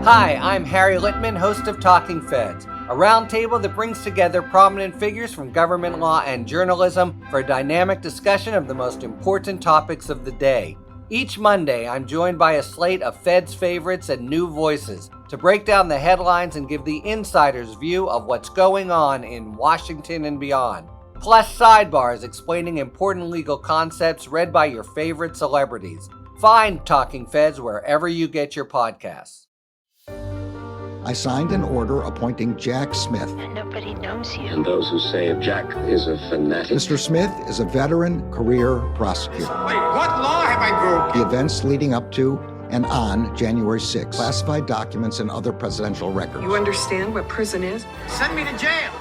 Hi, I'm Harry Littman, host of Talking Feds, a roundtable that brings together prominent figures from government law and journalism for a dynamic discussion of the most important topics of the day. Each Monday, I'm joined by a slate of Feds favorites and new voices to break down the headlines and give the insider's view of what's going on in Washington and beyond. Plus sidebars explaining important legal concepts read by your favorite celebrities. Find Talking Feds wherever you get your podcasts. I signed an order appointing Jack Smith. And nobody knows you. And those who say Jack is a fanatic. Mr. Smith is a veteran career prosecutor. Wait, what law have I broken? The events leading up to and on January 6th, classified documents and other presidential records. You understand what prison is? Send me to jail.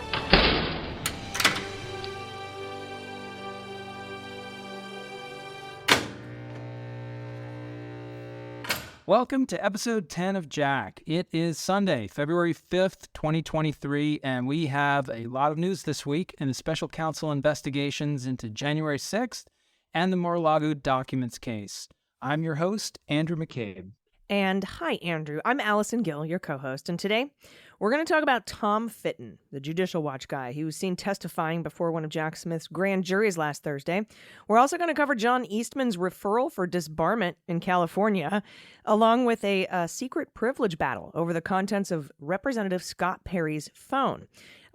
Welcome to episode 10 of Jack. It is Sunday, February 5th, 2023, and we have a lot of news this week in the special counsel investigations into January 6th and the Mar-a-Lago documents case. I'm your host, Andrew McCabe. And hi, Andrew. I'm Allison Gill, your co-host, and today we're going to talk about Tom Fitton, the Judicial Watch guy. He was seen testifying before one of Jack Smith's grand juries last Thursday. We're also going to cover John Eastman's referral for disbarment in California, along with a secret privilege battle over the contents of Representative Scott Perry's phone.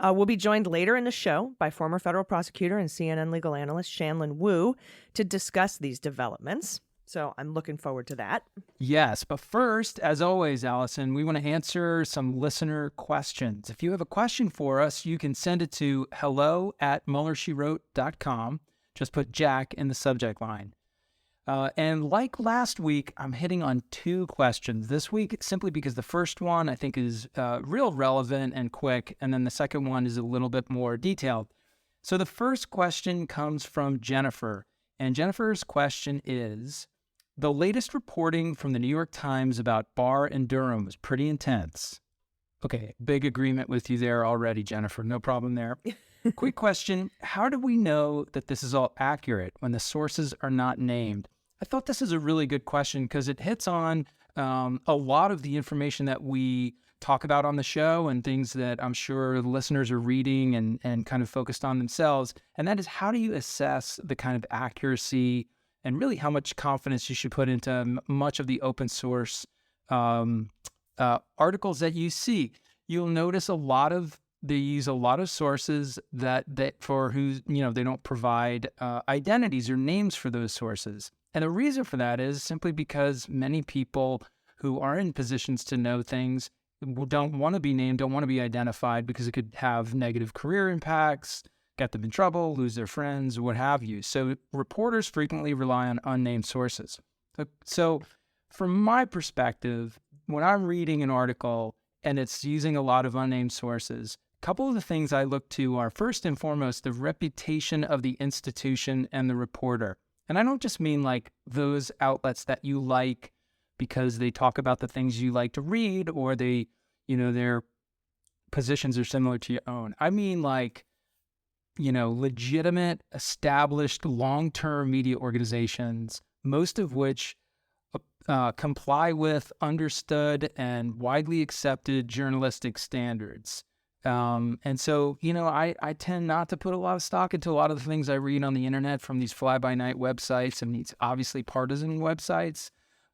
We'll be joined later in the show by former federal prosecutor and CNN legal analyst Shanlon Wu to discuss these developments. So I'm looking forward to that. Yes, but first, as always, Allison, we want to answer some listener questions. If you have a question for us, you can send it to hello@MuellerSheWrote.com. Just put Jack in the subject line. And like last week, I'm hitting on two questions this week, simply because the first one I think is real relevant and quick, and then the second one is a little bit more detailed. So the first question comes from Jennifer, and Jennifer's question is, the latest reporting from the New York Times about Barr and Durham was pretty intense. Okay, big agreement with you there already, Jennifer. No problem there. Quick question. How do we know that this is all accurate when the sources are not named? I thought this is a really good question because it hits on a lot of the information that we talk about on the show and things that I'm sure the listeners are reading and kind of focused on themselves. And that is, how do you assess the kind of accuracy and really how much confidence you should put into much of the open source articles that you see? You'll notice they use a lot of sources that for who, they don't provide identities or names for those sources. And the reason for that is simply because many people who are in positions to know things don't want to be named, don't want to be identified because it could have negative career impacts, get them in trouble, lose their friends, what have you. So reporters frequently rely on unnamed sources. So from my perspective, when I'm reading an article and it's using a lot of unnamed sources, a couple of the things I look to are, first and foremost, the reputation of the institution and the reporter. And I don't just mean like those outlets that you like because they talk about the things you like to read or they, their positions are similar to your own. I mean like, legitimate, established, long-term media organizations, most of which comply with understood and widely accepted journalistic standards. And so, I tend not to put a lot of stock into a lot of the things I read on the internet from these fly-by-night websites and these obviously partisan websites.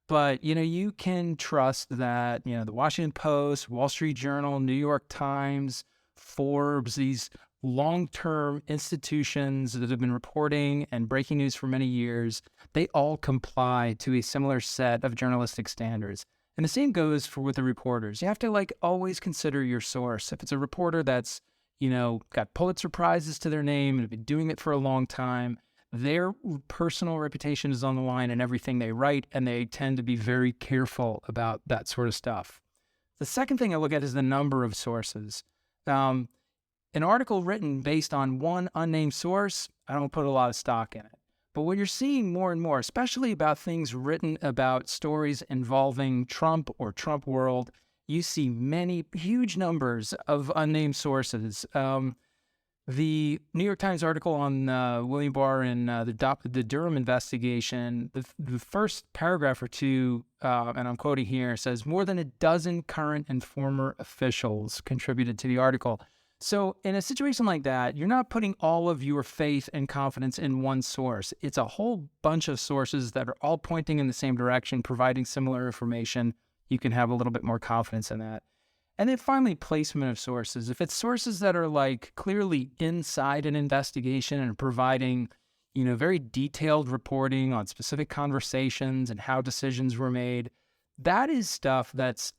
But, you can trust that, the Washington Post, Wall Street Journal, New York Times, Forbes, these long-term institutions that have been reporting and breaking news for many years, they all comply to a similar set of journalistic standards. And the same goes with the reporters. You have to always consider your source. If it's a reporter that's, got Pulitzer Prizes to their name and have been doing it for a long time, their personal reputation is on the line in everything they write, and they tend to be very careful about that sort of stuff. The second thing I look at is the number of sources. An article written based on one unnamed source, I don't put a lot of stock in it. But what you're seeing more and more, especially about things written about stories involving Trump or Trump world, you see many huge numbers of unnamed sources. The New York Times article on William Barr and the Durham investigation, the first paragraph or two, and I'm quoting here, says more than a dozen current and former officials contributed to the article. So in a situation like that, you're not putting all of your faith and confidence in one source. It's a whole bunch of sources that are all pointing in the same direction, providing similar information. You can have a little bit more confidence in that. And then finally, placement of sources. If it's sources that are like clearly inside an investigation and providing, very detailed reporting on specific conversations and how decisions were made, that is stuff that's,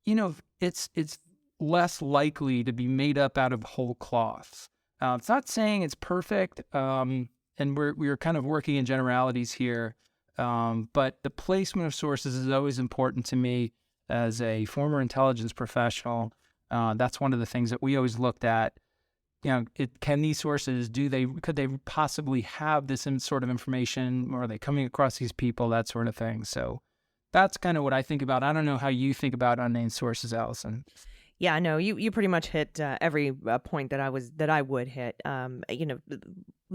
it's less likely to be made up out of whole cloth. It's not saying it's perfect, and we're kind of working in generalities here, but the placement of sources is always important to me. As a former intelligence professional, that's one of the things that we always looked at. Can these sources, could they possibly have this sort of information, or are they coming across these people, that sort of thing? So that's kind of what I think about. I don't know how you think about unnamed sources, Allison. Yeah, no, you pretty much hit every point that I would hit.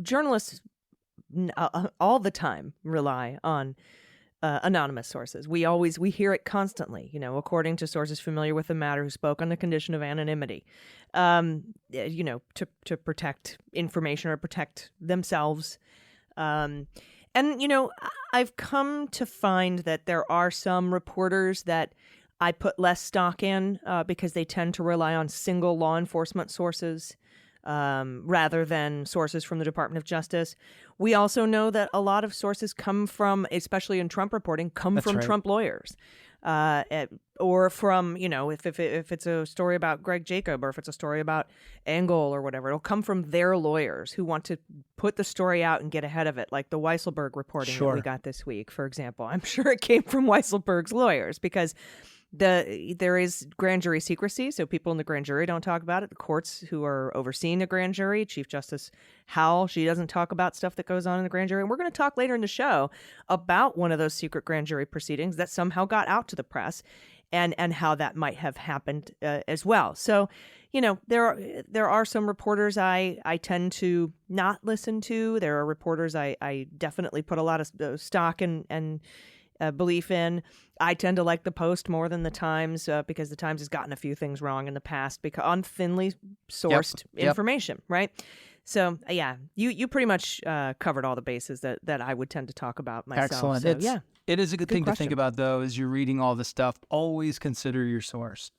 Journalists all the time rely on anonymous sources. We hear it constantly, according to sources familiar with the matter who spoke on the condition of anonymity, to protect information or protect themselves. And I've come to find that there are some reporters that I put less stock in because they tend to rely on single law enforcement sources rather than sources from the Department of Justice. We also know that a lot of sources come from, especially in Trump reporting, That's from right. Trump lawyers. Or from, if it's a story about Greg Jacob, or if it's a story about Engel or whatever, it'll come from their lawyers who want to put the story out and get ahead of it, like the Weisselberg reporting that we got this week, for example. I'm sure it came from Weisselberg's lawyers because there is grand jury secrecy, so people in the grand jury don't talk about it. The courts who are overseeing the grand jury, Chief Justice Howell, she doesn't talk about stuff that goes on in the grand jury. And we're going to talk later in the show about one of those secret grand jury proceedings that somehow got out to the press, and how that might have happened as well. So, there are some reporters I tend to not listen to. There are reporters I definitely put a lot of stock and belief in. I tend to like the Post more than the Times because the Times has gotten a few things wrong in the past because on thinly sourced information, right? So yeah, you pretty much covered all the bases that I would tend to talk about myself. Excellent. So, It is a good thing question. to think about, though, as you're reading all this stuff. Always consider your source.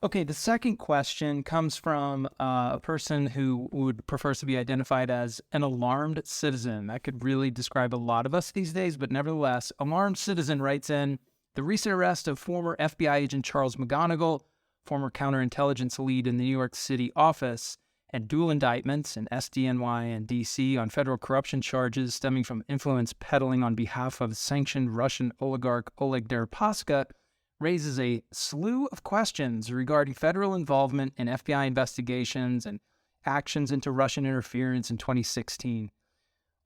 Okay, the second question comes from a person who would prefer to be identified as an alarmed citizen. That could really describe a lot of us these days, but nevertheless, alarmed citizen writes in, the recent arrest of former FBI agent Charles McGonigal, former counterintelligence lead in the New York City office, and dual indictments in SDNY and D.C. on federal corruption charges stemming from influence peddling on behalf of sanctioned Russian oligarch Oleg Deripaska raises a slew of questions regarding federal involvement in FBI investigations and actions into Russian interference in 2016.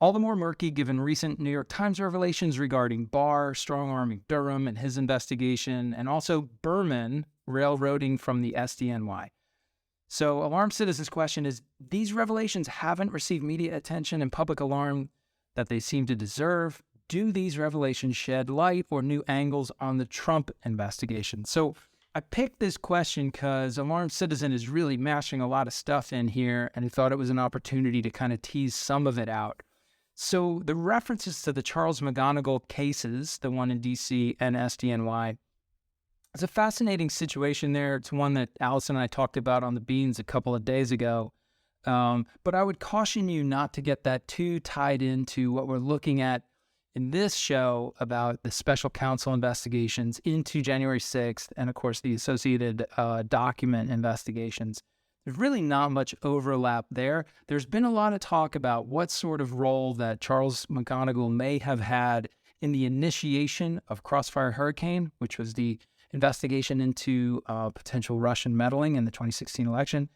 All the more murky given recent New York Times revelations regarding Barr strong-arming Durham and his investigation, and also Berman railroading from the SDNY. So alarmed citizens' question is, these revelations haven't received media attention and public alarm that they seem to deserve. Do these revelations shed light or new angles on the Trump investigation? So I picked this question because alarmed citizen is really mashing a lot of stuff in here, and I thought it was an opportunity to kind of tease some of it out. So the references to the Charles McGonigal cases, the one in D.C. and SDNY, it's a fascinating situation there. It's one that Allison and I talked about on the Beans a couple of days ago. But I would caution you not to get that too tied into what we're looking at in this show about the special counsel investigations into January 6th and, of course, the associated document investigations. There's really not much overlap there. There's been a lot of talk about what sort of role that Charles McGonigal may have had in the initiation of Crossfire Hurricane, which was the investigation into potential Russian meddling in the 2016 election.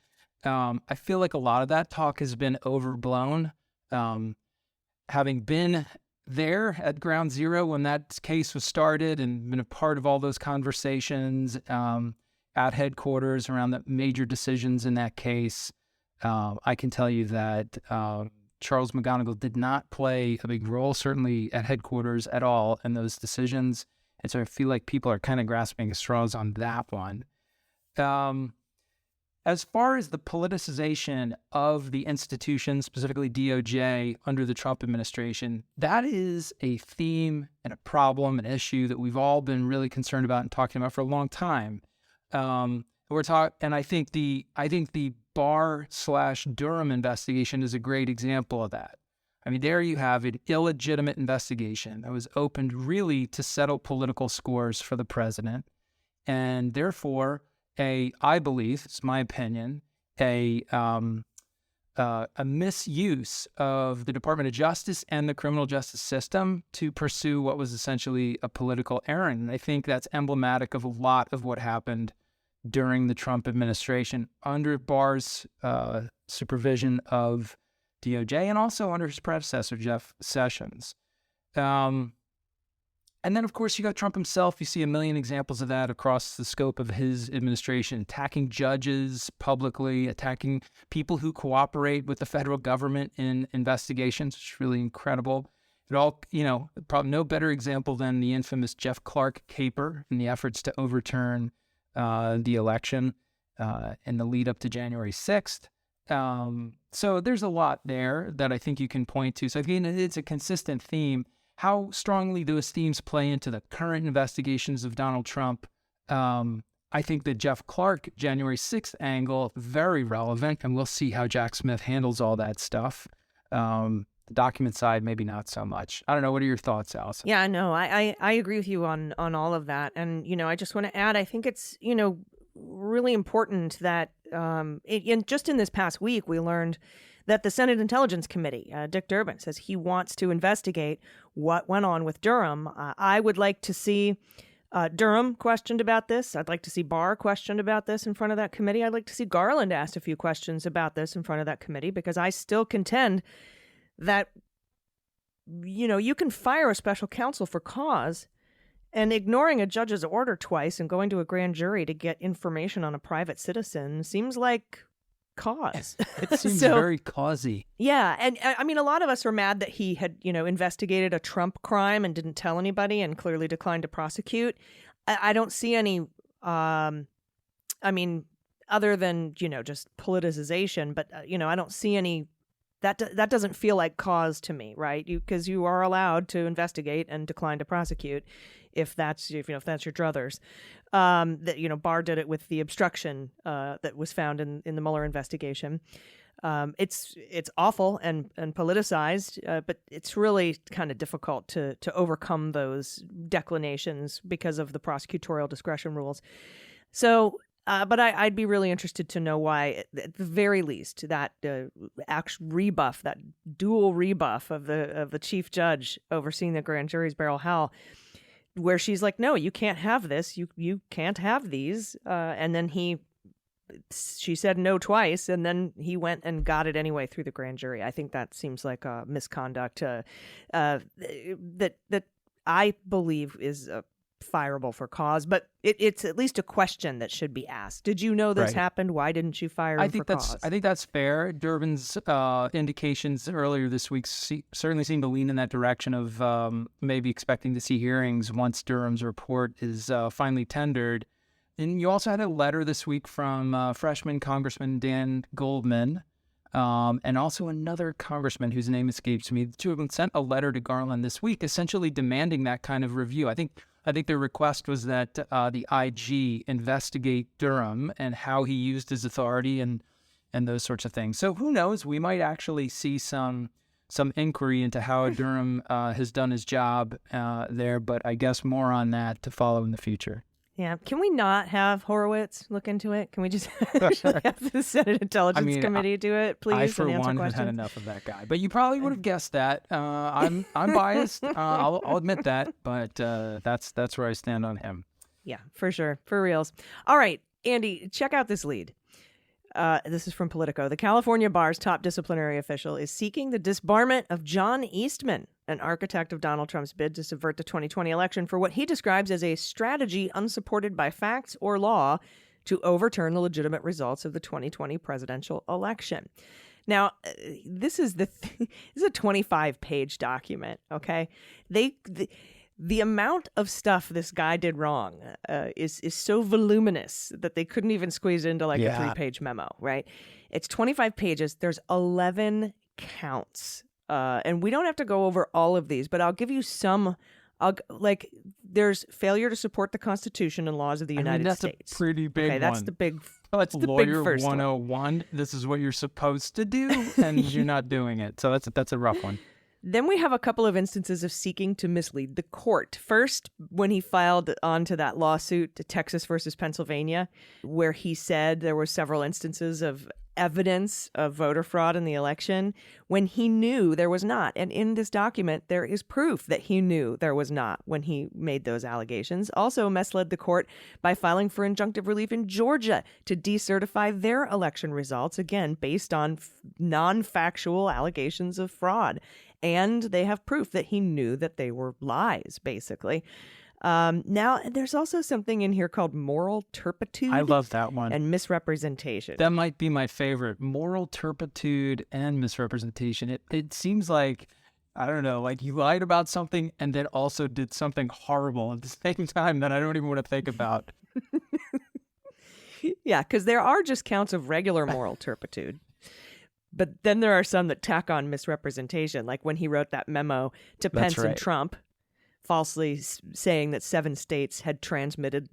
I feel like a lot of that talk has been overblown. Having been there at ground zero when that case was started and been a part of all those conversations at headquarters around the major decisions in that case, I can tell you that Charles McGonigal did not play a big role, certainly at headquarters at all, in those decisions. And so I feel like people are kind of grasping at straws on that one. As far as the politicization of the institution, specifically DOJ, under the Trump administration, that is a theme and a problem, an issue that we've all been really concerned about and talking about for a long time. And I think the Barr/Durham investigation is a great example of that. I mean, there you have an illegitimate investigation that was opened really to settle political scores for the president, and therefore I believe, it's my opinion, a misuse of the Department of Justice and the criminal justice system to pursue what was essentially a political errand. And I think that's emblematic of a lot of what happened during the Trump administration under Barr's supervision of DOJ and also under his predecessor, Jeff Sessions. And then, of course, you got Trump himself. You see a million examples of that across the scope of his administration, attacking judges publicly, attacking people who cooperate with the federal government in investigations, which is really incredible. It all, probably no better example than the infamous Jeff Clark caper in the efforts to overturn the election in the lead up to January 6th. So there's a lot there that I think you can point to. So again, it's a consistent theme. How strongly those themes play into the current investigations of Donald Trump, I think the Jeff Clark January 6th angle, very relevant, and we'll see how Jack Smith handles all that stuff. The document side, maybe not so much. I don't know. What are your thoughts, Allison? Yeah, no, I agree with you on all of that. And, I just want to add, I think it's, really important that just in this past week, we learned that the Senate Intelligence Committee, Dick Durbin, says he wants to investigate what went on with Durham. I would like to see Durham questioned about this. I'd like to see Barr questioned about this in front of that committee. I'd like to see Garland asked a few questions about this in front of that committee, because I still contend that, you can fire a special counsel for cause, and ignoring a judge's order twice and going to a grand jury to get information on a private citizen seems like cause. It seems very causey. Yeah. And I mean, a lot of us are mad that he had, investigated a Trump crime and didn't tell anybody and clearly declined to prosecute. I don't see any, other than, just politicization, but, I don't see any, that doesn't feel like cause to me, right? Because you are allowed to investigate and decline to prosecute if that's your druthers. That Barr did it with the obstruction that was found in the Mueller investigation. It's awful and politicized, but it's really kind of difficult to overcome those declinations because of the prosecutorial discretion rules. So, but I'd be really interested to know why, at the very least, that rebuff, that dual rebuff of the chief judge overseeing the grand jury's Beryl Howell, where she's like, no, you can't have this. You can't have these. And then she said no twice, and then he went and got it anyway through the grand jury. I think that seems like a misconduct that I believe is fireable for cause, but it's at least a question that should be asked. Did you know this happened? Why didn't you fire him for cause? I think that's fair. Durbin's indications earlier this week certainly seem to lean in that direction of maybe expecting to see hearings once Durham's report is finally tendered. And you also had a letter this week from freshman Congressman Dan Goldman, and also another congressman whose name escapes me. The two of them sent a letter to Garland this week, essentially demanding that kind of review. I think their request was that the IG investigate Durham and how he used his authority and those sorts of things. So who knows? We might actually see some inquiry into how Durham has done his job there, but I guess more on that to follow in the future. Yeah. Can we not have Horowitz look into it? Can we just have the Senate Intelligence Committee do it, please? I, for one, have had enough of that guy. But you probably would have guessed that. I'm biased. I'll admit that. But that's where I stand on him. Yeah, for sure. For reals. All right, Andy, check out this lead. This is from Politico. The California Bar's top disciplinary official is seeking the disbarment of John Eastman, an architect of Donald Trump's bid to subvert the 2020 election, for what he describes as a strategy unsupported by facts or law to overturn the legitimate results of the 2020 presidential election. Now, this is this is a 25-page document, okay? The amount of stuff this guy did wrong is so voluminous that they couldn't even squeeze it into like a 3-page memo, right? It's 25 pages. There's 11 counts. And we don't have to go over all of these, but I'll give you some. There's failure to support the Constitution and laws of the United that's States. A pretty big one. That's the big. That's the Lawyer big first 101. This is what you're supposed to do, and you're not doing it. So that's a rough one. Then we have a couple of instances of seeking to mislead the court. First, when he filed onto that lawsuit, Texas versus Pennsylvania, where he said there were several instances of evidence of voter fraud in the election when he knew there was not. And in this document, there is proof that he knew there was not when he made those allegations. Also, misled the court by filing for injunctive relief in Georgia to decertify their election results, again, based on non-factual allegations of fraud. And they have proof that he knew that they were lies, basically. Now, there's also something in here called moral turpitude. I love that one. And misrepresentation. That might be my favorite. Moral turpitude and misrepresentation. It seems like, I don't know, like you lied about something and then also did something horrible at the same time that I don't even want to think about. Yeah, because there are just counts of regular moral turpitude. But then there are some that tack on misrepresentation, like when he wrote that memo to Pence and Trump, falsely saying that 7 states had transmitted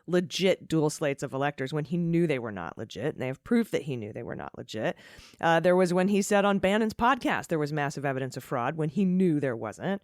legit dual slates of electors when he knew they were not legit. And they have proof that he knew they were not legit. There was when he said on Bannon's podcast there was massive evidence of fraud when he knew there wasn't.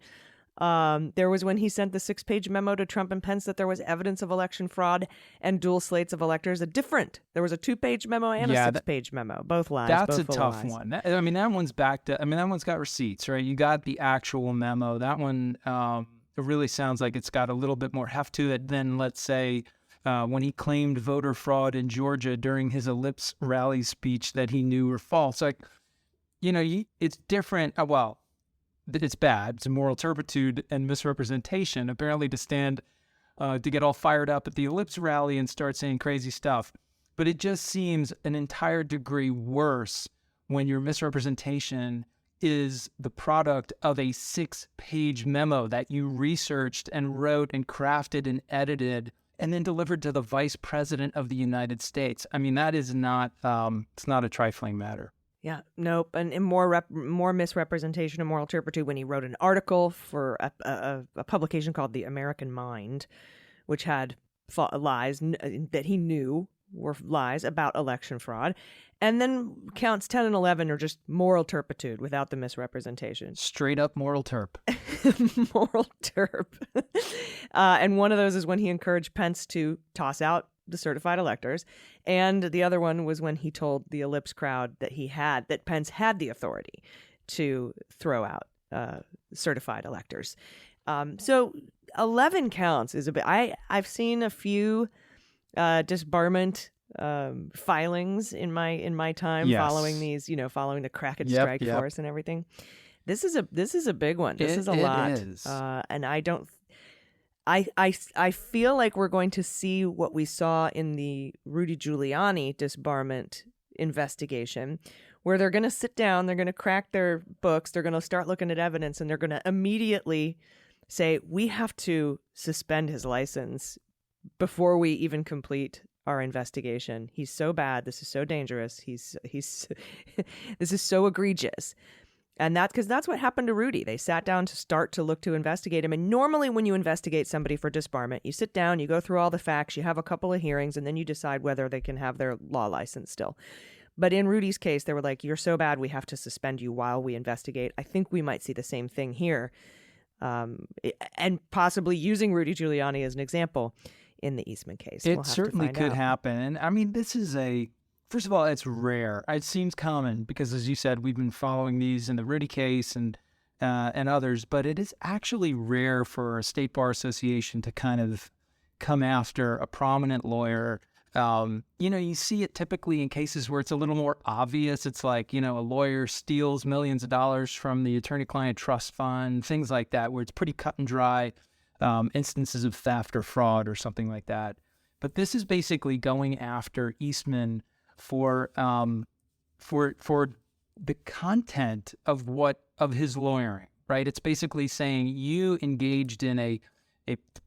There was when he sent the 6-page memo to Trump and Pence that there was evidence of election fraud and dual slates of electors. There was a 2-page memo and a 6-page memo. Both lies. That's both a tough one. That one's that one's got receipts, right? You got the actual memo. That one, it really sounds like it's got a little bit more heft to it than, let's say, when he claimed voter fraud in Georgia during his Ellipse rally speech that he knew were false. Like, it's different. It's bad. It's a moral turpitude and misrepresentation, apparently to get all fired up at the Ellipse rally and start saying crazy stuff. But it just seems an entire degree worse when your misrepresentation is the product of a 6-page memo that you researched and wrote and crafted and edited and then delivered to the vice president of the United States. I mean, that is not, it's not a trifling matter. Yeah, nope. And more misrepresentation and moral turpitude when he wrote an article for a publication called The American Mind, which had lies that he knew were lies about election fraud. And then counts 10 and 11 are just moral turpitude without the misrepresentation. Straight up moral turp. Moral turp. And one of those is when he encouraged Pence to toss out the certified electors. And the other one was when he told the Ellipse crowd that Pence had the authority to throw out certified electors. So 11 counts is a bit. I've seen a few disbarment filings in my time following these, following the Crackett strike force and everything. This is a big one. This is a lot. It is. And I feel like we're going to see what we saw in the Rudy Giuliani disbarment investigation, where they're going to sit down, they're going to crack their books, they're going to start looking at evidence, and they're going to immediately say, we have to suspend his license before we even complete our investigation. He's so bad. This is so dangerous. He's this is so egregious. And that's because that's what happened to Rudy. They sat down to start to look to investigate him. And normally when you investigate somebody for disbarment, you sit down, you go through all the facts, you have a couple of hearings, and then you decide whether they can have their law license still. But in Rudy's case, they were like, you're so bad, we have to suspend you while we investigate. I think we might see the same thing here. And possibly using Rudy Giuliani as an example in the Eastman case. It certainly could happen. And I mean, this is first of all, it's rare. It seems common because, as you said, we've been following these in the Rudy case and others, but it is actually rare for a state bar association to kind of come after a prominent lawyer. You see it typically in cases where it's a little more obvious. It's like, a lawyer steals millions of dollars from the attorney-client trust fund, things like that, where it's pretty cut and dry, instances of theft or fraud or something like that. But this is basically going after Eastman for the content of his lawyering, right? It's basically saying you engaged in a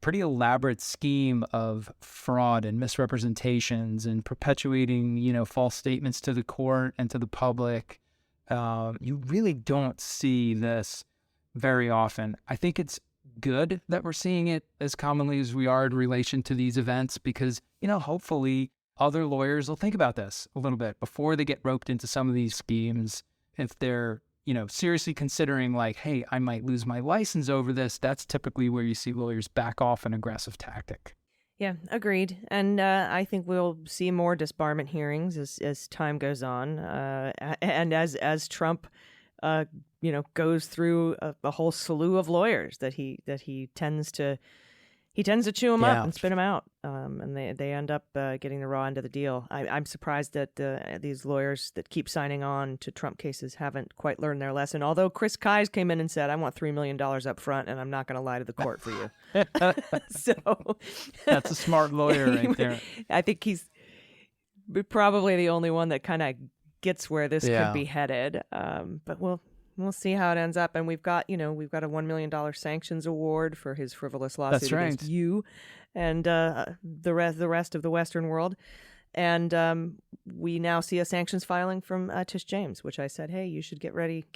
pretty elaborate scheme of fraud and misrepresentations and perpetuating, false statements to the court and to the public. You really don't see this very often. I think it's good that we're seeing it as commonly as we are in relation to these events because, hopefully other lawyers will think about this a little bit before they get roped into some of these schemes. If they're, seriously considering like, hey, I might lose my license over this, that's typically where you see lawyers back off an aggressive tactic. Yeah, agreed. And I think we'll see more disbarment hearings as time goes on, and as Trump, goes through a whole slew of lawyers that he tends to chew them up and spit them out, and they end up getting the raw end of the deal. I'm surprised that these lawyers that keep signing on to Trump cases haven't quite learned their lesson. Although Chris Kise came in and said, "I want $3 million up front, and I'm not going to lie to the court for you." So that's a smart lawyer right there. I think he's probably the only one that kind of gets where this could be headed. But we'll see how it ends up. And we've got a $1 million sanctions award for his frivolous lawsuit against you and the rest of the Western world. And we now see a sanctions filing from Tish James, which I said, hey, you should get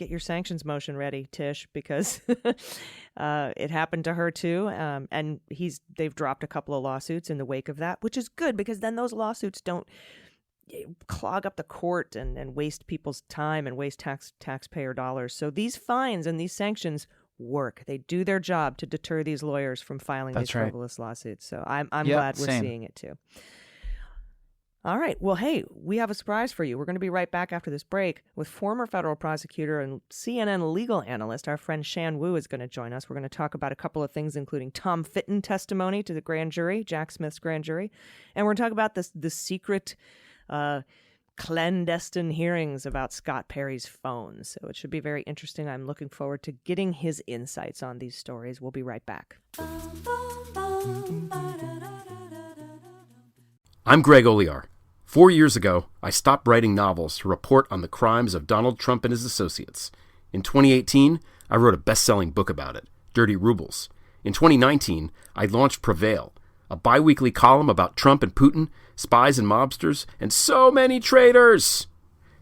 your sanctions motion ready, Tish, because it happened to her too. And they've dropped a couple of lawsuits in the wake of that, which is good because then those lawsuits don't clog up the court and waste people's time and waste taxpayer dollars. So these fines and these sanctions work. They do their job to deter these lawyers from filing these frivolous lawsuits. So I'm glad we're seeing it too. All right. Well, hey, we have a surprise for you. We're going to be right back after this break with former federal prosecutor and CNN legal analyst. Our friend Shanlon Wu is going to join us. We're going to talk about a couple of things, including Tom Fitton testimony to the grand jury, Jack Smith's grand jury. And we're going to talk about the secret clandestine hearings about Scott Perry's phone. So it should be very interesting. I'm looking forward to getting his insights on these stories. We'll be right back. I'm Greg Oliar. 4 years ago, I stopped writing novels to report on the crimes of Donald Trump and his associates. In 2018, I wrote a best-selling book about it, Dirty Rubles. In 2019, I launched Prevail, a bi-weekly column about Trump and Putin, spies and mobsters, and so many traitors.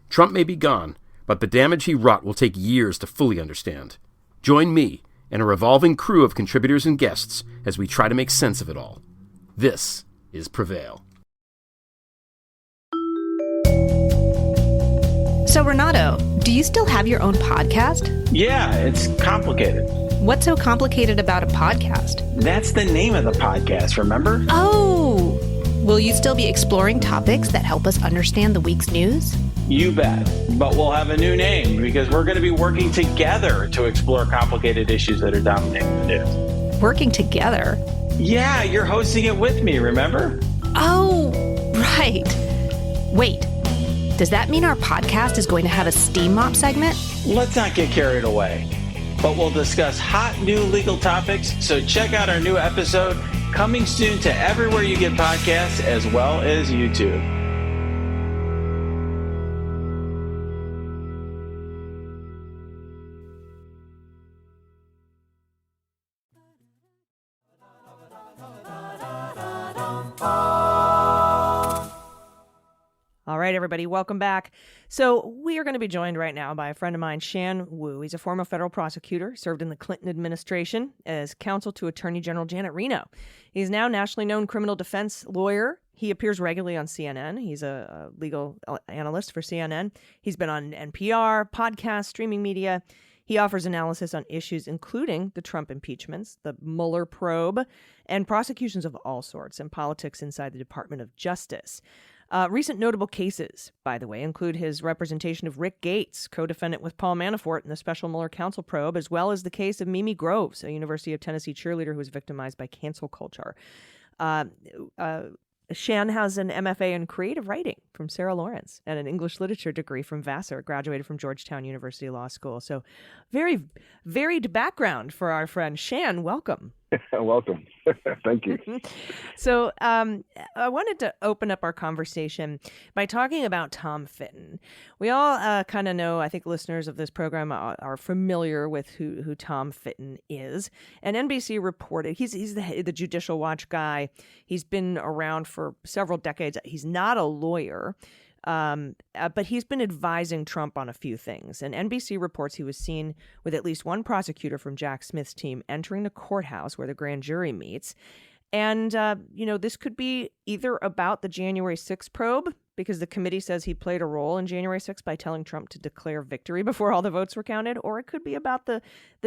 Trump may be gone, but the damage he wrought will take years to fully understand. Join me and a revolving crew of contributors and guests as we try to make sense of it all. This is Prevail. So, Renato, do you still have your own podcast? Yeah, it's complicated. What's so complicated about a podcast? That's the name of the podcast, remember? Oh! Will you still be exploring topics that help us understand the week's news? You bet. But we'll have a new name because we're going to be working together to explore complicated issues that are dominating the news. Working together? Yeah, you're hosting it with me, remember? Oh, right. Wait, does that mean our podcast is going to have a steam mop segment? Let's not get carried away. But we'll discuss hot new legal topics, so check out our new episode coming soon to everywhere you get podcasts as well as YouTube. All right, everybody, welcome back. So we are going to be joined right now by a friend of mine, Shanlon Wu. He's a former federal prosecutor, served in the Clinton administration as counsel to Attorney General Janet Reno. He's now a nationally known criminal defense lawyer. He appears regularly on CNN. He's a legal analyst for CNN. He's been on NPR, podcasts, streaming media. He offers analysis on issues including the Trump impeachments, the Mueller probe, and prosecutions of all sorts and politics inside the Department of Justice. Recent notable cases, by the way, include his representation of Rick Gates, co-defendant with Paul Manafort in the special Mueller counsel probe, as well as the case of Mimi Groves, a University of Tennessee cheerleader who was victimized by cancel culture. Shan has an MFA in creative writing from Sarah Lawrence and an English literature degree from Vassar, graduated from Georgetown University Law School. So very varied background for our friend Shan. Welcome. Welcome. Thank you. So I wanted to open up our conversation by talking about Tom Fitton. We all kind of know, I think listeners of this program are familiar with who Tom Fitton is. And NBC reported, he's the Judicial Watch guy. He's been around for several decades. He's not a lawyer. But he's been advising Trump on a few things. And NBC reports he was seen with at least one prosecutor from Jack Smith's team entering the courthouse where the grand jury meets. And, this could be either about the January 6th probe, because the committee says he played a role in January 6th by telling Trump to declare victory before all the votes were counted, or it could be about the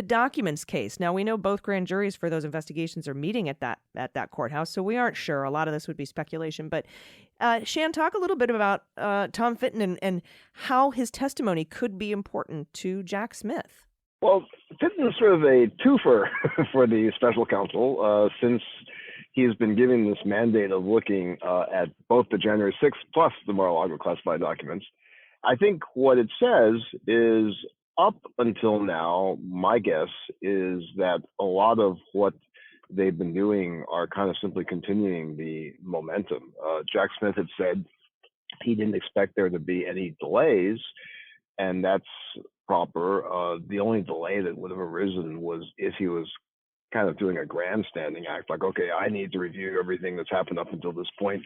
documents case. Now, we know both grand juries for those investigations are meeting at that courthouse, so we aren't sure. A lot of this would be speculation. But Shan, talk a little bit about Tom Fitton and how his testimony could be important to Jack Smith. Well, Fitton is sort of a twofer for the special counsel since he's been given this mandate of looking at both the January 6th plus the Mar-a-Lago classified documents. I think what it says is, up until now, my guess is that a lot of what they've been doing are kind of simply continuing the momentum. Jack Smith had said he didn't expect there to be any delays, and that's proper. The only delay that would have arisen was if he was kind of doing a grandstanding act, like, okay, I need to review everything that's happened up until this point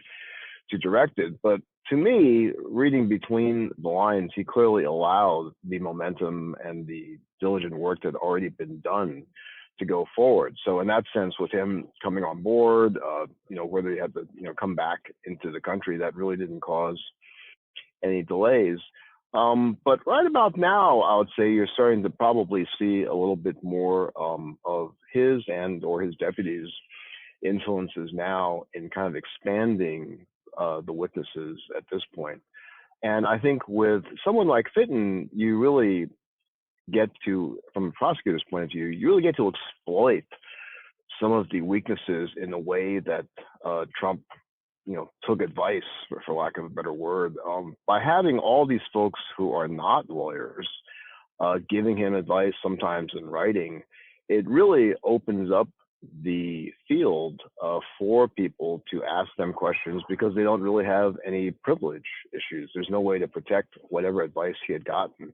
to direct it. But to me, reading between the lines, he clearly allowed the momentum and the diligent work that had already been done to go forward. So in that sense, with him coming on board, whether he had to, come back into the country, that really didn't cause any delays. But right about now, I would say you're starting to probably see a little bit more of his and or his deputies' influences now in kind of expanding the witnesses at this point. And I think with someone like Fitton, you really get to, from a prosecutor's point of view, you really get to exploit some of the weaknesses in a way that Trump took advice, for lack of a better word, by having all these folks who are not lawyers giving him advice, sometimes in writing. It really opens up the field for people to ask them questions because they don't really have any privilege issues. There's no way to protect whatever advice he had gotten.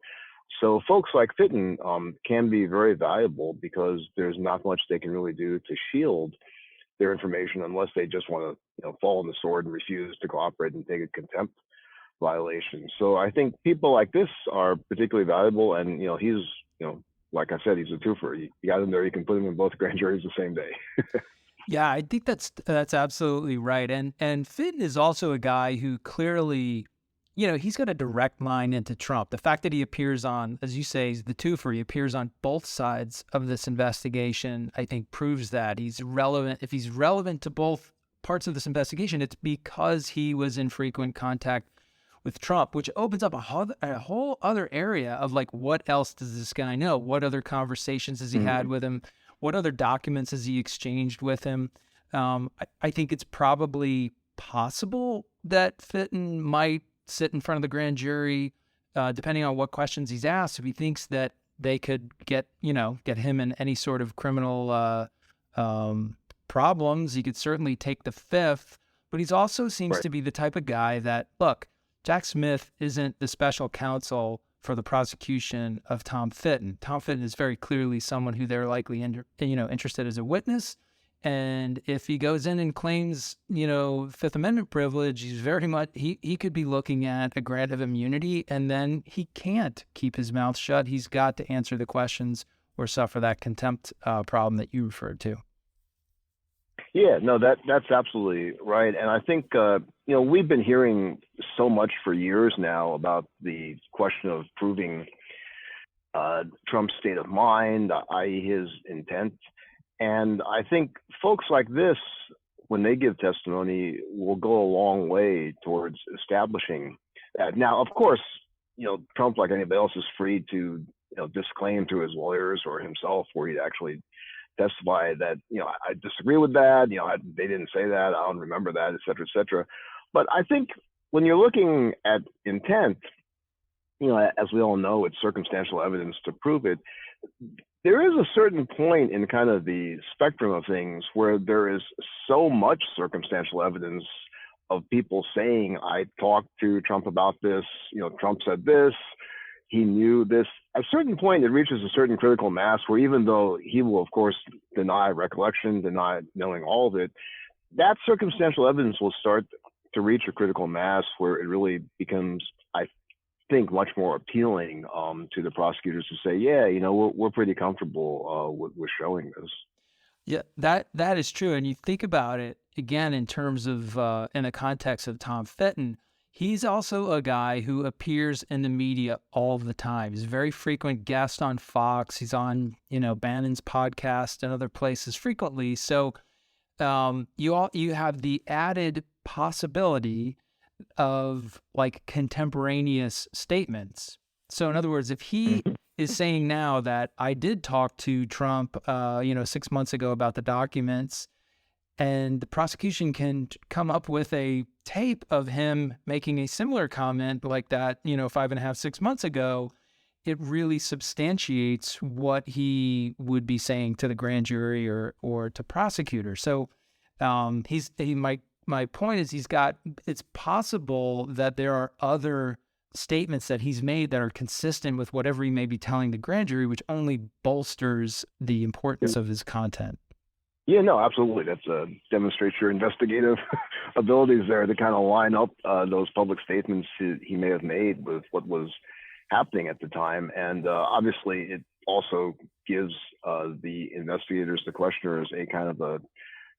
So folks like Fitton can be very valuable because there's not much they can really do to shield their information unless they just want to fall on the sword and refuse to cooperate and take a contempt violation. So I think people like this are particularly valuable, and he's like I said, he's a twofer. You got him there, you can put him in both grand juries the same day. Yeah, I think that's absolutely right. And Fitton is also a guy who clearly, he's got a direct line into Trump. The fact that he appears on, as you say, he's the twofer, he appears on both sides of this investigation, I think proves that he's relevant. If he's relevant to both parts of this investigation, it's because he was in frequent contact with Trump, which opens up a whole other area of like, what else does this guy know? What other conversations has he had with him? What other documents has he exchanged with him? I think it's probably possible that Fitton might sit in front of the grand jury, depending on what questions he's asked. If he thinks that they could get him in any sort of criminal problems, he could certainly take the fifth. But he's also seems to be the type of guy that, look, Jack Smith isn't the special counsel for the prosecution of Tom Fitton. Tom Fitton is very clearly someone who they're likely interested as a witness. And if he goes in and claims, Fifth Amendment privilege, he's very much, he could be looking at a grant of immunity, and then he can't keep his mouth shut. He's got to answer the questions or suffer that contempt problem that you referred to. Yeah, no, that's absolutely right. And I think, we've been hearing so much for years now about the question of proving Trump's state of mind, i.e. his intent. And I think folks like this, when they give testimony, will go a long way towards establishing that. Now, of course, Trump, like anybody else, is free to disclaim to his lawyers or himself where he'd actually testify that, I disagree with that, they didn't say that, I don't remember that, et cetera, et cetera. But I think when you're looking at intent, as we all know, it's circumstantial evidence to prove it. there is a certain point in kind of the spectrum of things where there is so much circumstantial evidence of people saying, I talked to Trump about this, Trump said this, he knew this. At a certain point, it reaches a certain critical mass where even though he will, of course, deny recollection, deny knowing all of it, that circumstantial evidence will start to reach a critical mass where it really becomes, I think, much more appealing to the prosecutors to say, yeah, we're pretty comfortable with showing this. Yeah, that is true. And you think about it again in terms of in the context of Tom Fitton. He's also a guy who appears in the media all the time. He's a very frequent guest on Fox. He's on, Bannon's podcast and other places frequently. So you have the added possibility of like contemporaneous statements. So in other words, if he is saying now that I did talk to Trump, 6 months ago about the documents, and the prosecution can come up with a tape of him making a similar comment like that, 5.5, 6 months ago, it really substantiates what he would be saying to the grand jury or to prosecutors. So my point is it's possible that there are other statements that he's made that are consistent with whatever he may be telling the grand jury, which only bolsters the importance of his content. Yeah, no, absolutely. That's demonstrates your investigative abilities there to kind of line up those public statements he may have made with what was happening at the time. And obviously, it also gives the investigators, the questioners, a kind of a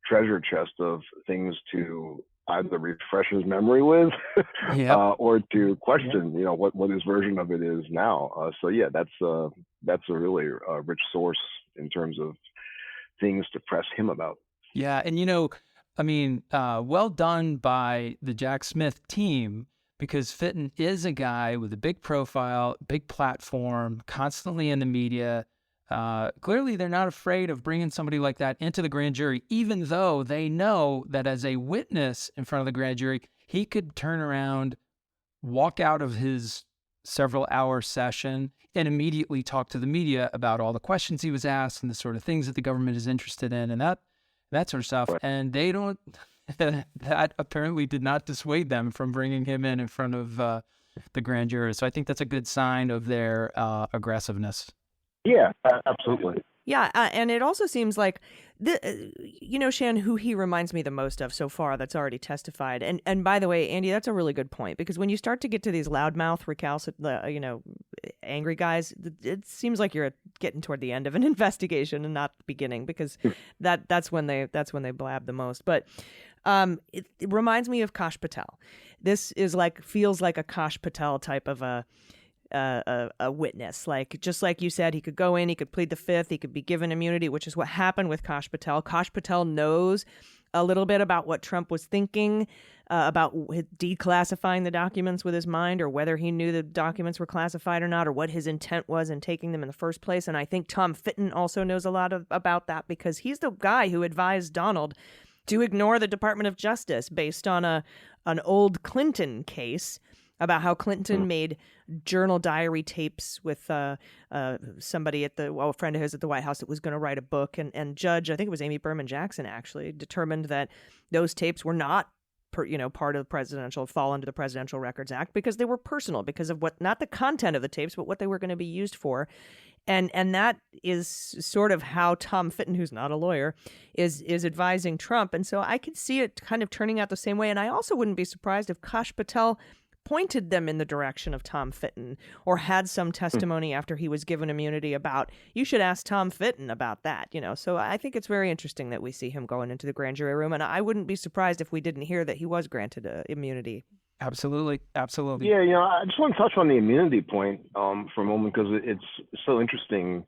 treasure chest of things to either refresh his memory with or to question, what his version of it is now. So yeah, that's a really rich source in terms of things to press him about. Yeah. And, well done by the Jack Smith team, because Fitton is a guy with a big profile, big platform, constantly in the media. Clearly, they're not afraid of bringing somebody like that into the grand jury, even though they know that as a witness in front of the grand jury, he could turn around, walk out of his several-hour session, and immediately talk to the media about all the questions he was asked and the sort of things that the government is interested in and that sort of stuff. And they don't, that apparently did not dissuade them from bringing him in front of the grand jury. So I think that's a good sign of their aggressiveness. Yeah, absolutely. Yeah, and it also seems like, Shan, who he reminds me the most of so far that's already testified. And by the way, Andy, that's a really good point, because when you start to get to these loudmouth, recalcitrant, angry guys, it seems like you're getting toward the end of an investigation and not the beginning, because that's when they blab the most. But it reminds me of Kash Patel. This is feels like a Kash Patel type of a witness. Just like you said, he could go in, he could plead the fifth, he could be given immunity, which is what happened with Kash Patel. Kash Patel knows a little bit about what Trump was thinking about declassifying the documents with his mind, or whether he knew the documents were classified or not, or what his intent was in taking them in the first place. And I think Tom Fitton also knows a lot about that, because he's the guy who advised Donald to ignore the Department of Justice based on an old Clinton case about how Clinton made journal diary tapes with somebody a friend of his at the White House that was going to write a book. And Judge, I think it was Amy Berman Jackson, actually determined that those tapes were not part of fall under the Presidential Records Act, because they were personal, because of not the content of the tapes, but what they were going to be used for. And that is sort of how Tom Fitton, who's not a lawyer, is advising Trump. And so I could see it kind of turning out the same way. And I also wouldn't be surprised if Kash Patel pointed them in the direction of Tom Fitton, or had some testimony after he was given immunity about, you should ask Tom Fitton about that, So I think it's very interesting that we see him going into the grand jury room, and I wouldn't be surprised if we didn't hear that he was granted immunity. Absolutely. Absolutely. Yeah, I just want to touch on the immunity point for a moment, because it's so interesting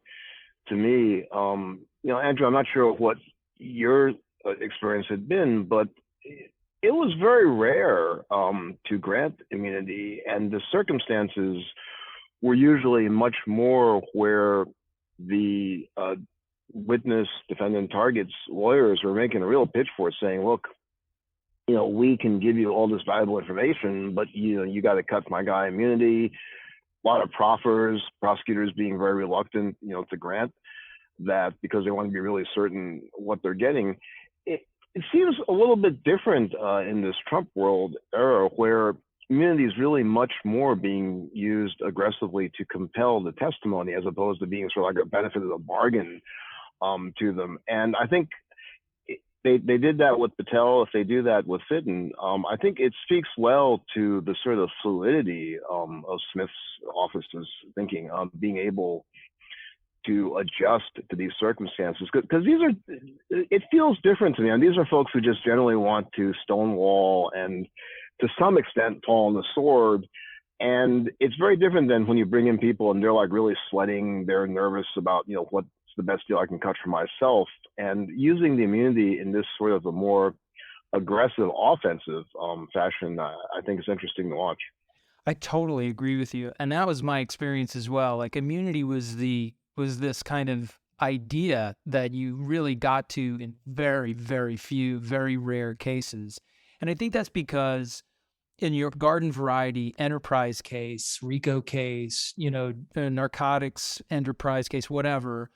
to me. Andrew, I'm not sure what your experience had been, but it was very rare to grant immunity, and the circumstances were usually much more where the witness, defendant, target's lawyers were making a real pitch for it, saying, look, we can give you all this valuable information, but you got to cut my guy immunity. A lot of proffers, prosecutors being very reluctant, to grant. that because they want to be really certain what they're getting. It seems a little bit different in this Trump world era where immunity is really much more being used aggressively to compel the testimony as opposed to being sort of like a benefit of the bargain to them. And I think they did that with Patel. If they do that with Fitton, I think it speaks well to the sort of fluidity of Smith's office's thinking, being able to adjust to these circumstances, because it feels different to me. And these are folks who just generally want to stonewall and to some extent fall on the sword. And it's very different than when you bring in people and they're like really sweating, they're nervous about, what's the best deal I can cut for myself. And using the immunity in this sort of a more aggressive offensive fashion, I think is interesting to watch. I totally agree with you. And that was my experience as well. Like immunity was this kind of idea that you really got to in very, very few, very rare cases. And I think that's because in your garden variety enterprise case, RICO case, narcotics enterprise case, whatever,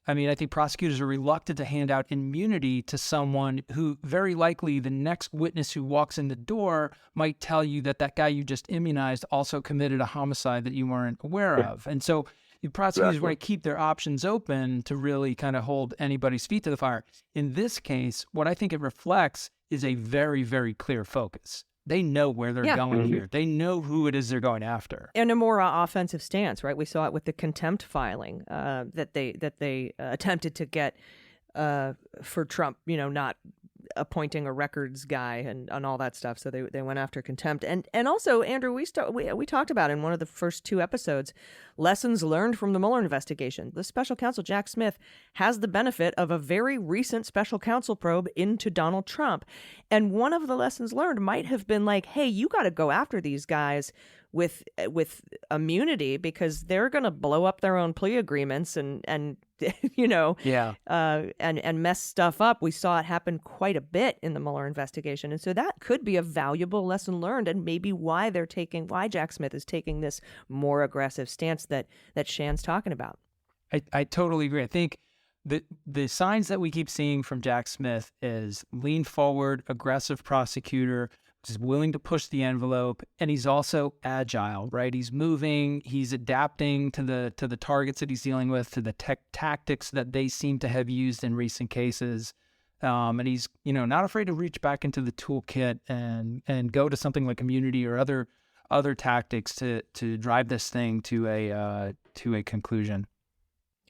I mean, I think prosecutors are reluctant to hand out immunity to someone who very likely the next witness who walks in the door might tell you that guy you just immunized also committed a homicide that you weren't aware of. And so the prosecutors want to keep their options open to really kind of hold anybody's feet to the fire. In this case, what I think it reflects is a very, very clear focus. They know where they're going here. They know who it is they're going after. And a more offensive stance, right? We saw it with the contempt filing that they attempted to get for Trump, not appointing a records guy and all that stuff. So they went after contempt. And also, Andrew, we talked about in one of the first two episodes, lessons learned from the Mueller investigation. The special counsel, Jack Smith, has the benefit of a very recent special counsel probe into Donald Trump. And one of the lessons learned might have been like, hey, you got to go after these guys with immunity because they're going to blow up their own plea agreements and mess stuff up. We saw it happen quite a bit in the Mueller investigation. And so that could be a valuable lesson learned and maybe why Jack Smith is taking this more aggressive stance that Shan's talking about. I totally agree. I think the signs that we keep seeing from Jack Smith is lean forward, aggressive prosecutor, is willing to push the envelope, and he's also agile, right? He's moving, he's adapting to the targets that he's dealing with, to the tactics that they seem to have used in recent cases. And he's, not afraid to reach back into the toolkit and go to something like immunity or other tactics to drive this thing to a conclusion.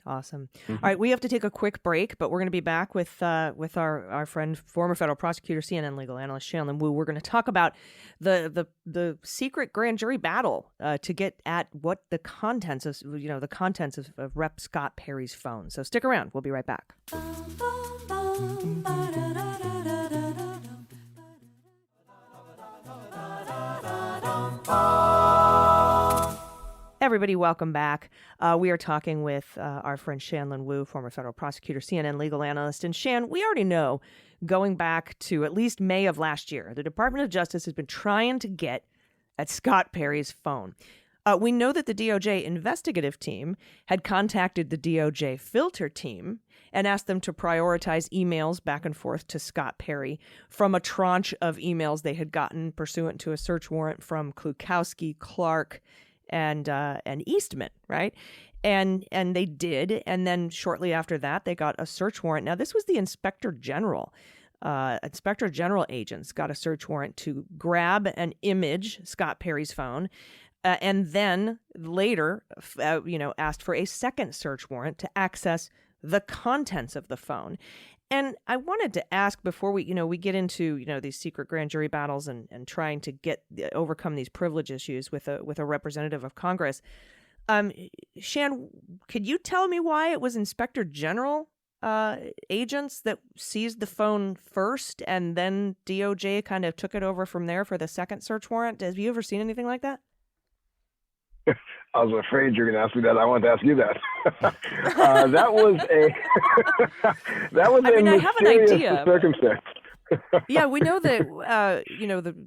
Awesome. All right, we have to take a quick break, but we're going to be back with our friend, former federal prosecutor, CNN legal analyst Shanlon Wu. We're going to talk about the secret grand jury battle to get at what the contents of Rep. Scott Perry's phone. So stick around. We'll be right back. Everybody, welcome back. We are talking with our friend Shanlon Wu, former federal prosecutor, CNN legal analyst. And Shan, we already know, going back to at least May of last year, the Department of Justice has been trying to get at Scott Perry's phone. We know that the DOJ investigative team had contacted the DOJ filter team and asked them to prioritize emails back and forth to Scott Perry from a tranche of emails they had gotten pursuant to a search warrant from Klukowski, Clark, and Eastman, right? And they did. And then shortly after that, they got a search warrant. Now, this was the Inspector General. Inspector General agents got a search warrant to grab and image Scott Perry's phone. And then later, asked for a second search warrant to access the contents of the phone. And I wanted to ask before we get into, these secret grand jury battles and trying to overcome these privilege issues with a representative of Congress. Shan, could you tell me why it was Inspector General agents that seized the phone first and then DOJ kind of took it over from there for the second search warrant? Have you ever seen anything like that? I was afraid you're going to ask me that. I wanted to ask you that. That was a mysterious circumstance. Yeah, we know that,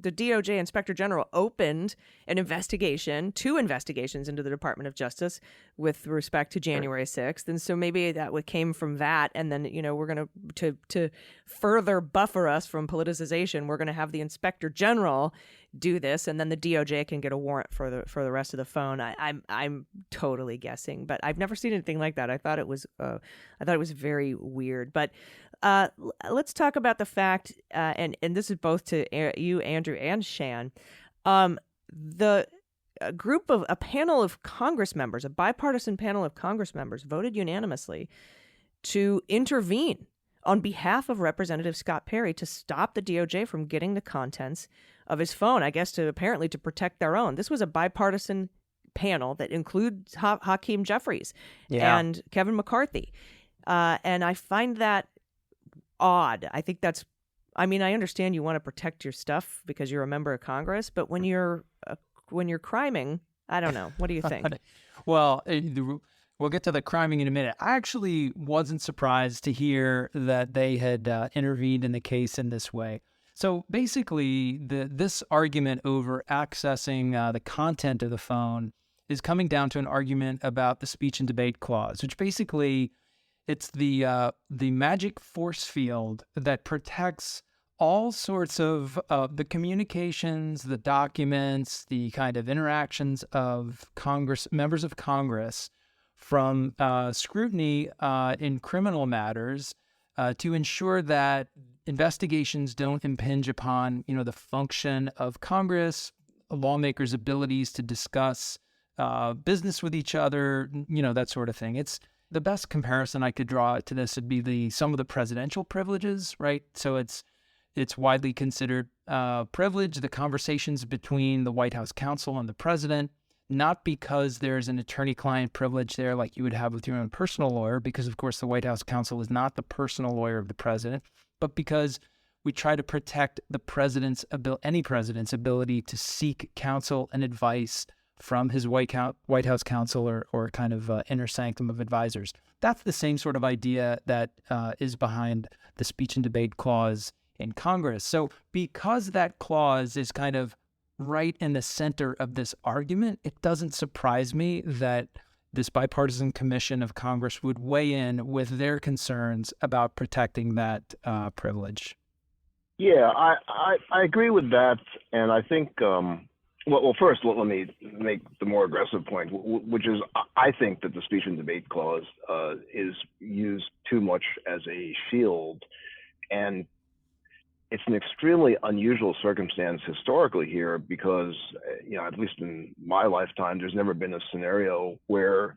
the DOJ Inspector General opened two investigations into the Department of Justice with respect to January 6th. And so maybe that came from that. And then, we're going to further buffer us from politicization, we're going to have the Inspector General do this, and then the DOJ can get a warrant for the rest of the phone. I'm totally guessing, but I've never seen anything like that. I thought it was very weird. But let's talk about the fact, and this is both to you, Andrew, and Shan. A panel of Congress members, a bipartisan panel of Congress members, voted unanimously to intervene on behalf of Representative Scott Perry to stop the DOJ from getting the contents of his phone, I guess apparently to protect their own. This was a bipartisan panel that includes Hakeem Jeffries and Kevin McCarthy. And I find that odd. I think I understand you want to protect your stuff because you're a member of Congress, but when you're criming, I don't know. What do you think? Well, we'll get to the criming in a minute. I actually wasn't surprised to hear that they had intervened in the case in this way. So basically, this argument over accessing the content of the phone is coming down to an argument about the speech and debate clause, which basically it's the magic force field that protects all sorts of the communications, the documents, the kind of interactions of members of Congress from scrutiny in criminal matters to ensure that investigations don't impinge upon, the function of Congress, lawmakers' abilities to discuss business with each other, that sort of thing. It's the best comparison I could draw to this would be some of the presidential privileges, right? So it's widely considered privilege, the conversations between the White House counsel and the president, not because there's an attorney-client privilege there like you would have with your own personal lawyer, because, of course, the White House counsel is not the personal lawyer of the president, but because we try to protect any president's ability to seek counsel and advice from his White House counsel or kind of inner sanctum of advisors. That's the same sort of idea that is behind the speech and debate clause in Congress. So because that clause is kind of right in the center of this argument, it doesn't surprise me that this bipartisan commission of Congress would weigh in with their concerns about protecting that privilege. Yeah, I agree with that, and I think well, first let me make the more aggressive point, which is I think that the speech and debate clause is used too much as a shield, and it's an extremely unusual circumstance historically here because, at least in my lifetime, there's never been a scenario where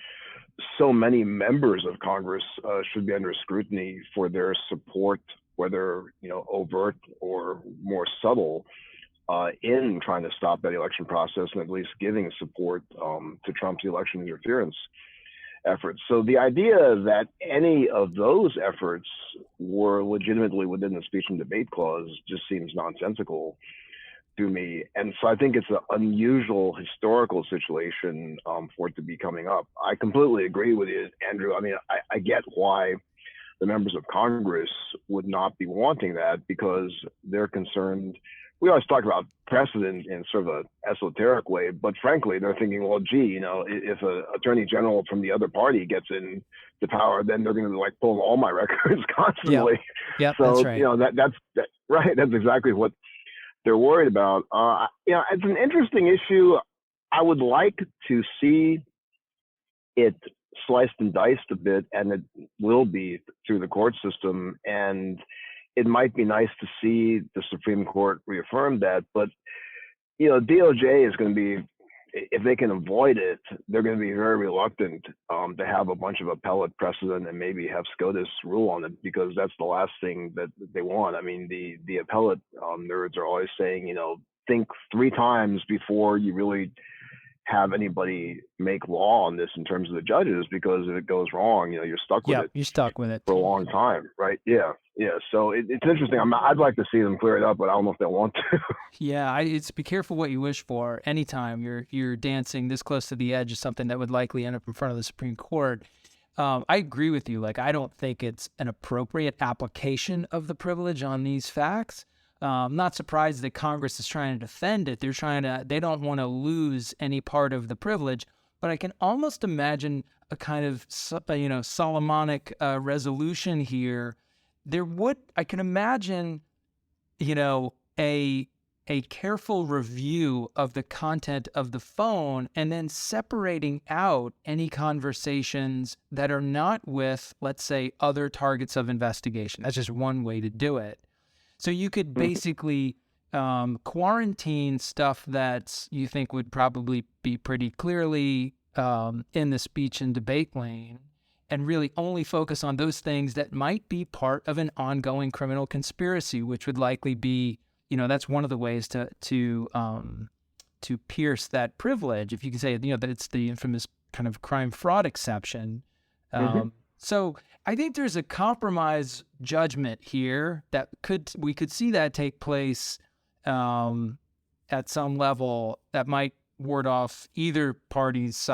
so many members of Congress should be under scrutiny for their support, whether, overt or more subtle, in trying to stop that election process and at least giving support to Trump's election interference efforts. So the idea that any of those efforts were legitimately within the speech and debate clause just seems nonsensical to me. And so I think it's an unusual historical situation for it to be coming up. I completely agree with you, Andrew. I mean, I get why the members of Congress would not be wanting that because they're concerned. We always talk about precedent in sort of an esoteric way, but frankly, they're thinking, well, gee, if an attorney general from the other party gets in the power, then they're going to pull all my records constantly. Yeah, so, that's right. That's right. That's exactly what they're worried about. It's an interesting issue. I would like to see it sliced and diced a bit, and it will be through the court system. And it might be nice to see the Supreme Court reaffirm that, but DOJ is going to be, if they can avoid it, they're going to be very reluctant to have a bunch of appellate precedent and maybe have SCOTUS rule on it because that's the last thing that they want. I mean, the appellate nerds are always saying, think 3 times before you really have anybody make law on this in terms of the judges, because if it goes wrong, you're stuck with it. You're stuck with it for a long time, right? Yeah. So it's interesting. I'd like to see them clear it up, but I don't know if they want to. Yeah, it's be careful what you wish for. Anytime you're dancing this close to the edge of something that would likely end up in front of the Supreme Court. I agree with you. Like, I don't think it's an appropriate application of the privilege on these facts. I'm not surprised that Congress is trying to defend it. They don't want to lose any part of the privilege, but I can almost imagine a kind of, Solomonic resolution here. I can imagine, a careful review of the content of the phone and then separating out any conversations that are not with, let's say, other targets of investigation. That's just one way to do it. So you could basically quarantine stuff that you think would probably be pretty clearly in the speech and debate lane, and really only focus on those things that might be part of an ongoing criminal conspiracy, which would likely be, that's one of the ways to pierce that privilege, if you can say, that it's the infamous kind of crime fraud exception. So I think there's a compromise judgment here that we could see that take place at some level that might ward off either party's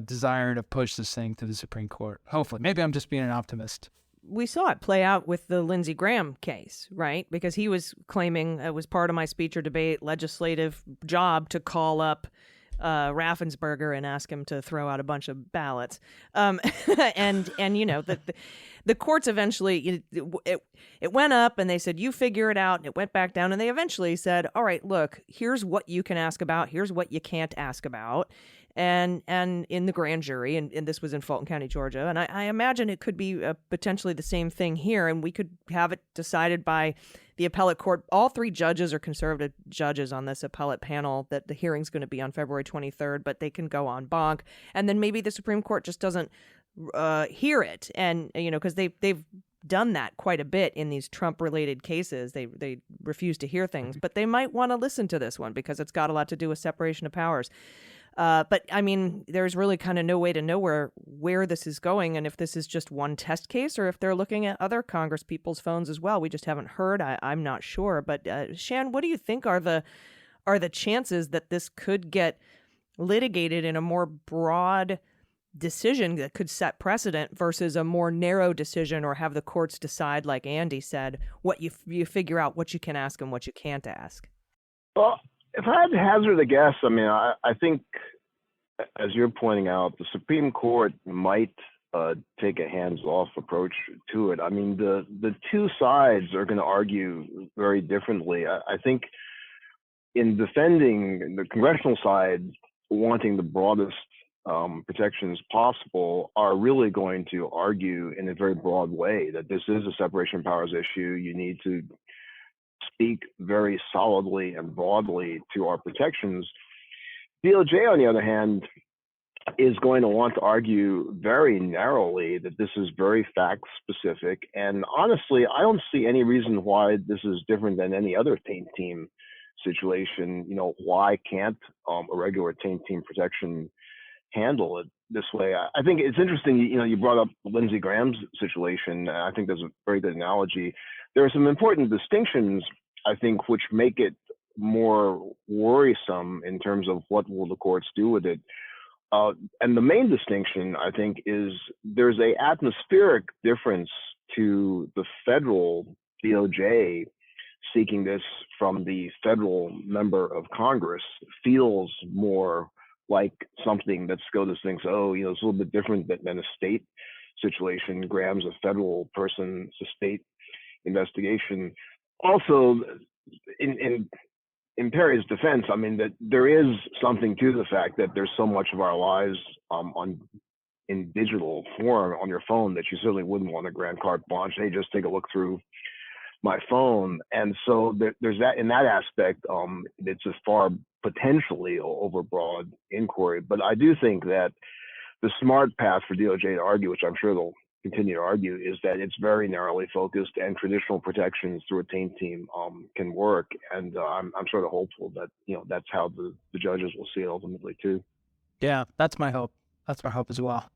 desire to push this thing to the Supreme Court. Hopefully. Maybe I'm just being an optimist. We saw it play out with the Lindsey Graham case, right? Because he was claiming it was part of my speech or debate legislative job to call up Raffensperger and ask him to throw out a bunch of ballots. And the courts eventually, it went up and they said, you figure it out. And it went back down and they eventually said, all right, look, here's what you can ask about. Here's what you can't ask about. And in the grand jury, and this was in Fulton County, Georgia. And I imagine it could be potentially the same thing here. And we could have it decided by the appellate court. All three judges are conservative judges on this appellate panel that the hearing's going to be on February 23rd, but they can go en banc. And then maybe the Supreme Court just doesn't hear it. And, because they've done that quite a bit in these Trump-related cases. They refuse to hear things, but they might want to listen to this one because it's got a lot to do with separation of powers. But I mean, there's really kind of no way to know where this is going, and if this is just one test case or if they're looking at other Congress people's phones as well. We just haven't heard. I'm not sure. But Shan, what do you think are the chances that this could get litigated in a more broad decision that could set precedent versus a more narrow decision, or have the courts decide, like Andy said, what you figure out what you can ask and what you can't ask? Well, if I had to hazard a guess, I mean, I think, as you're pointing out, the Supreme Court might take a hands-off approach to it. I mean, the two sides are going to argue very differently. I think in defending the congressional side, wanting the broadest protections possible, are really going to argue in a very broad way that this is a separation of powers issue. You need to speak very solidly and broadly to our protections. DOJ, on the other hand, is going to want to argue very narrowly that this is very fact-specific. And honestly, I don't see any reason why this is different than any other taint team situation. Why can't a regular taint team protection handle it this way? I think it's interesting, you brought up Lindsey Graham's situation. I think that's a very good analogy. There are some important distinctions, I think, which make it more worrisome in terms of what will the courts do with it. And the main distinction, I think, is there's a atmospheric difference to the federal DOJ seeking this from the federal member of Congress. It feels more like something that SCOTUS thinks, it's a little bit different than a state situation. Graham's a federal person, it's a state investigation. Also, in Perry's defense, I mean, that there is something to the fact that there's so much of our lives in digital form on your phone that you certainly wouldn't want a grand carte blanche. Hey, just take a look through my phone. And so there's that in that aspect. It's a far potentially overbroad inquiry. But I do think that the smart path for DOJ to argue, which I'm sure they'll continue to argue, is that it's very narrowly focused and traditional protections through a taint team can work. And I'm sort of hopeful that that's how the judges will see it ultimately too. Yeah, that's my hope. That's my hope as well.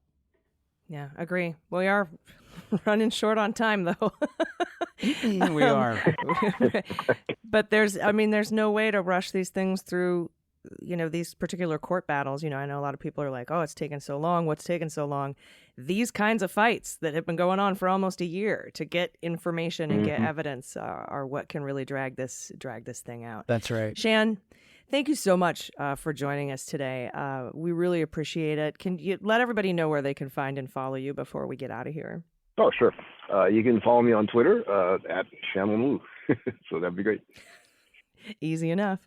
Yeah, agree. We are running short on time, though. We are. But there's no way to rush these things through these particular court battles, I know a lot of people are like, oh, it's taken so long. What's taken so long? These kinds of fights that have been going on for almost a year to get information and get evidence are what can really drag this thing out. That's right. Shan, thank you so much for joining us today. We really appreciate it. Can you let everybody know where they can find and follow you before we get out of here? Oh, sure. You can follow me on Twitter at Shanlon Wu. So that'd be great. Easy enough.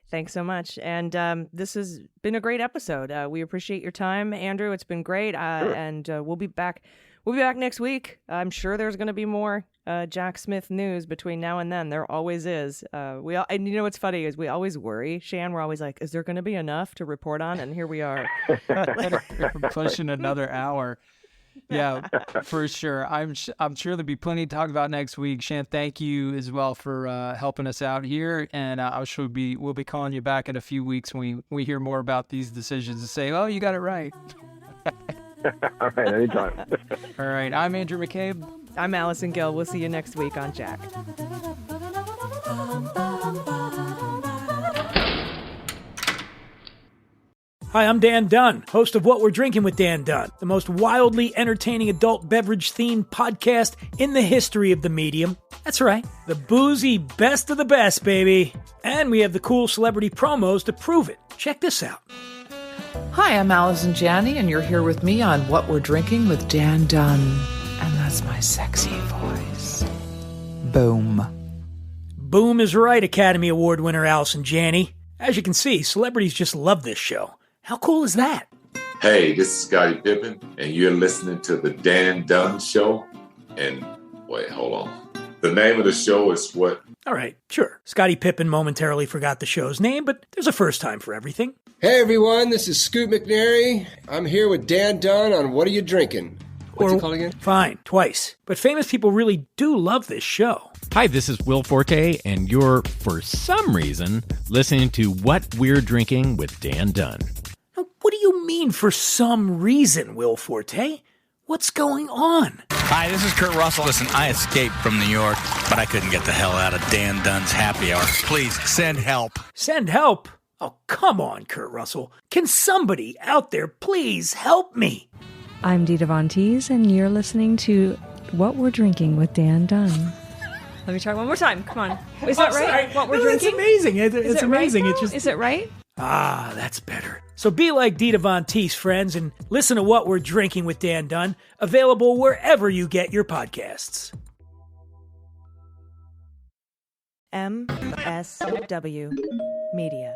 Thanks so much. And this has been a great episode. We appreciate your time, Andrew. It's been great. Sure. And we'll be back. We'll be back next week. I'm sure there's going to be more Jack Smith news between now and then. There always is. And what's funny is we always worry, Shan. We're always like, is there going to be enough to report on? And here we are. We're pushing another hour. Yeah, for sure. I'm sure there'll be plenty to talk about next week. Shan, thank you as well for helping us out here. And I'm sure we'll be calling you back in a few weeks when we hear more about these decisions and say, oh, you got it right. All right, anytime. All right, I'm Andrew McCabe. I'm Allison Gill. We'll see you next week on Jack. Hi, I'm Dan Dunn, host of What We're Drinking with Dan Dunn, the most wildly entertaining adult beverage-themed podcast in the history of the medium. That's right, the boozy best of the best, baby. And we have the cool celebrity promos to prove it. Check this out. Hi, I'm Allison Janney, and you're here with me on What We're Drinking with Dan Dunn. And that's my sexy voice. Boom. Boom is right, Academy Award winner Allison Janney. As you can see, celebrities just love this show. How cool is that? Hey, this is Scottie Pippen, and you're listening to The Dan Dunn Show. And wait, hold on. The name of the show is what? All right, sure. Scottie Pippen momentarily forgot the show's name, but there's a first time for everything. Hey, everyone, this is Scoot McNairy. I'm here with Dan Dunn on What Are You Drinking? What's it called again? Fine, twice. But famous people really do love this show. Hi, this is Will Forte, and you're, for some reason, listening to What We're Drinking with Dan Dunn. Now, what do you mean, for some reason, Will Forte? What's going on? Hi, this is Kurt Russell. Listen, I escaped from New York, but I couldn't get the hell out of Dan Dunn's happy hour. Please, send help. Send help? Oh, come on, Kurt Russell. Can somebody out there please help me? I'm Dita Von Teese, and you're listening to What We're Drinking with Dan Dunn. Let me try one more time. Come on. Is that right? Sorry. What we're drinking? It's amazing. It's amazing. Right, is it right? Ah, that's better. So be like Dita Von Teese, friends, and listen to What We're Drinking with Dan Dunn, available wherever you get your podcasts. MSW Media.